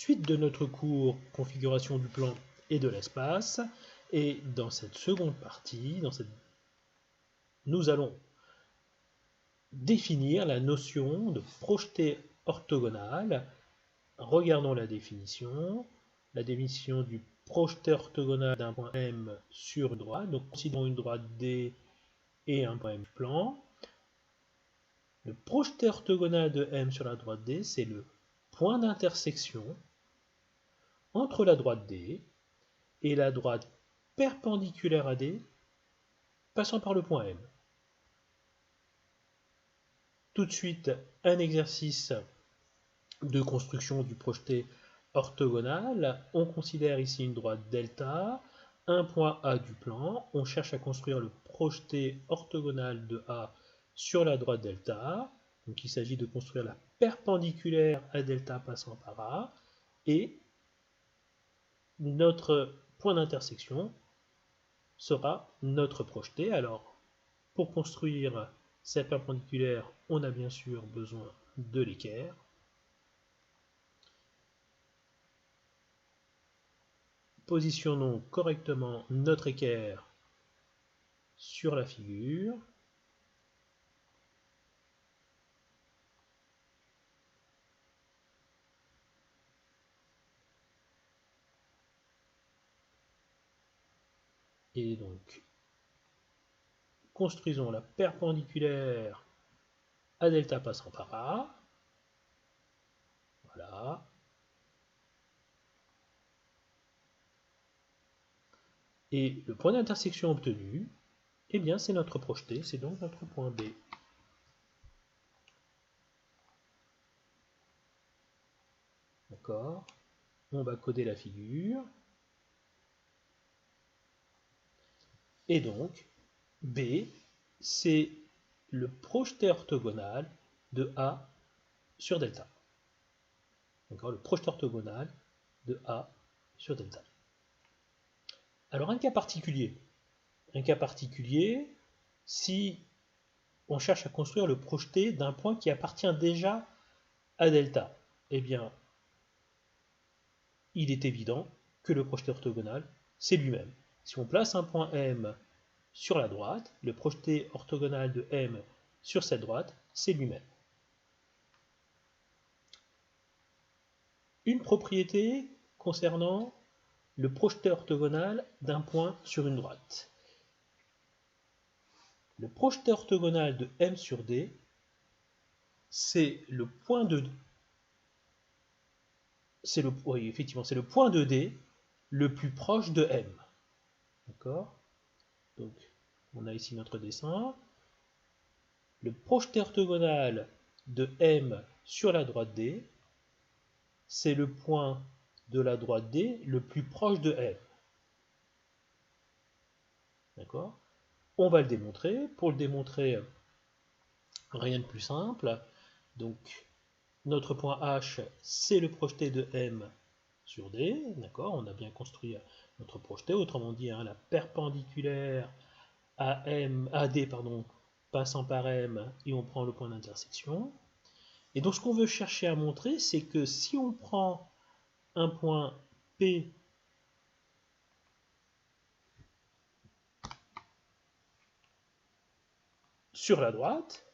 suite de notre cours configuration du plan et de l'espace. Et dans cette seconde partie, nous allons définir la notion de projeté orthogonal. Regardons la définition du projeté orthogonal d'un point M sur une droite. Donc considérons une droite D et un point M plan. Le projeté orthogonal de M sur la droite D, c'est le point d'intersection entre la droite D et la droite perpendiculaire à D passant par le point M. Tout de suite, un exercice de construction du projeté orthogonal. On considère ici une droite delta, un point A du plan. On cherche à construire le projeté orthogonal de A sur la droite delta. Donc il s'agit de construire la perpendiculaire à delta passant par A. Et notre point d'intersection sera notre projeté. Alors, pour construire cette perpendiculaire, on a bien sûr besoin de l'équerre. Positionnons correctement notre équerre sur la figure. Et donc, construisons la perpendiculaire à delta passant par A. Voilà. Et le point d'intersection obtenu, eh bien c'est notre projeté, c'est donc notre point B. D'accord? On va coder la figure. Et donc, B, c'est le projeté orthogonal de A sur delta. D'accord? Le projeté orthogonal de A sur delta. Alors un cas particulier, si on cherche à construire le projeté d'un point qui appartient déjà à delta, eh bien, il est évident que le projeté orthogonal, c'est lui-même. Si on place un point M sur la droite, le projeté orthogonal de M sur cette droite, c'est lui-même. Une propriété concernant le projeté orthogonal d'un point sur une droite. Le projeté orthogonal de M sur D, c'est le point de D le plus proche de M. D'accord? Donc, on a ici notre dessin. Le projeté orthogonal de M sur la droite D, c'est le point de la droite D le plus proche de M. D'accord? On va le démontrer. Pour le démontrer, rien de plus simple. Donc, notre point H, c'est le projeté de M sur D. D'accord? On a bien construit notre projeté. Autrement dit, la perpendiculaire à D, passant par M, et on prend le point d'intersection. Et donc, ce qu'on veut chercher à montrer, c'est que si on prend un point P sur la droite,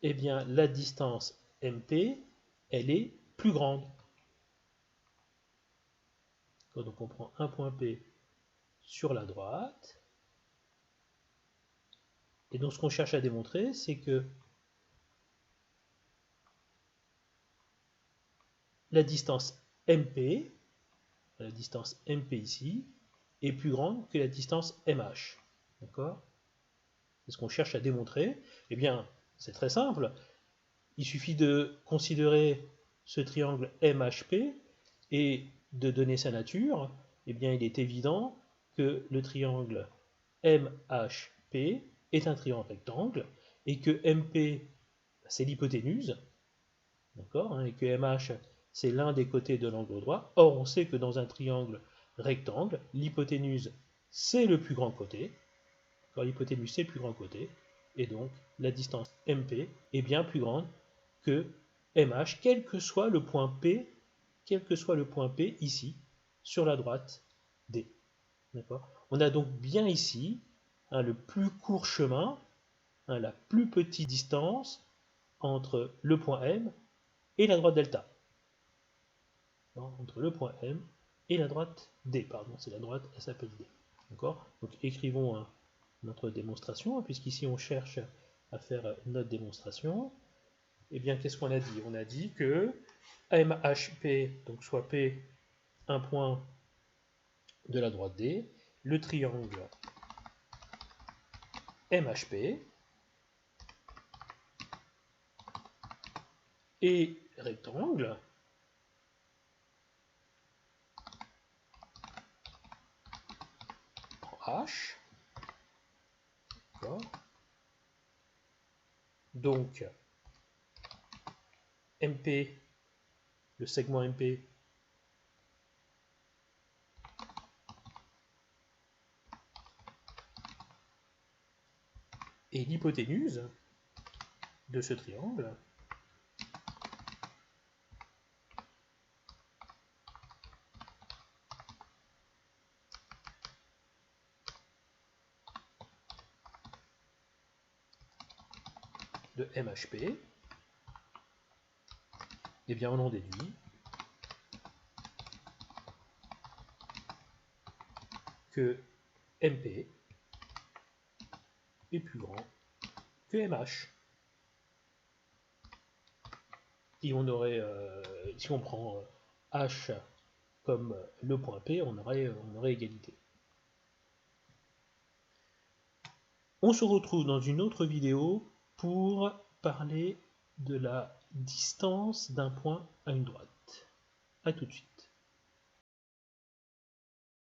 eh bien la distance MP, elle est plus grande. Donc on prend un point P sur la droite, et donc ce qu'on cherche à démontrer, c'est que la distance MP ici, est plus grande que la distance MH. D'accord? C'est ce qu'on cherche à démontrer. Eh bien, c'est très simple. Il suffit de considérer ce triangle MHP et de donner sa nature. Eh bien, il est évident que le triangle MHP est un triangle rectangle et que MP, c'est l'hypoténuse. D'accord? Et que MH, c'est l'un des côtés de l'angle droit. Or, on sait que dans un triangle rectangle, l'hypoténuse, c'est le plus grand côté. L'hypoténuse, c'est le plus grand côté. et donc la distance MP est bien plus grande que MH, quel que soit le point P, ici, sur la droite D. On a donc bien ici le plus court chemin, la plus petite distance entre le point M et la droite delta. Entre le point M et la droite D, pardon, c'est la droite, elle s'appelle D. D'accord? Donc écrivons notre démonstration, puisqu'ici on cherche à faire notre démonstration. Eh bien, qu'est-ce qu'on a dit? On a dit que MHP, donc soit P, un point de la droite D, le triangle MHP et rectangle en H. Donc, MP, le segment MP, est l'hypoténuse de ce triangle. De MHP, eh bien on en déduit que MP est plus grand que MH. Et on aurait, si on prend H comme le point P, on aurait égalité. On se retrouve dans une autre vidéo pour parler de la distance d'un point à une droite. A tout de suite.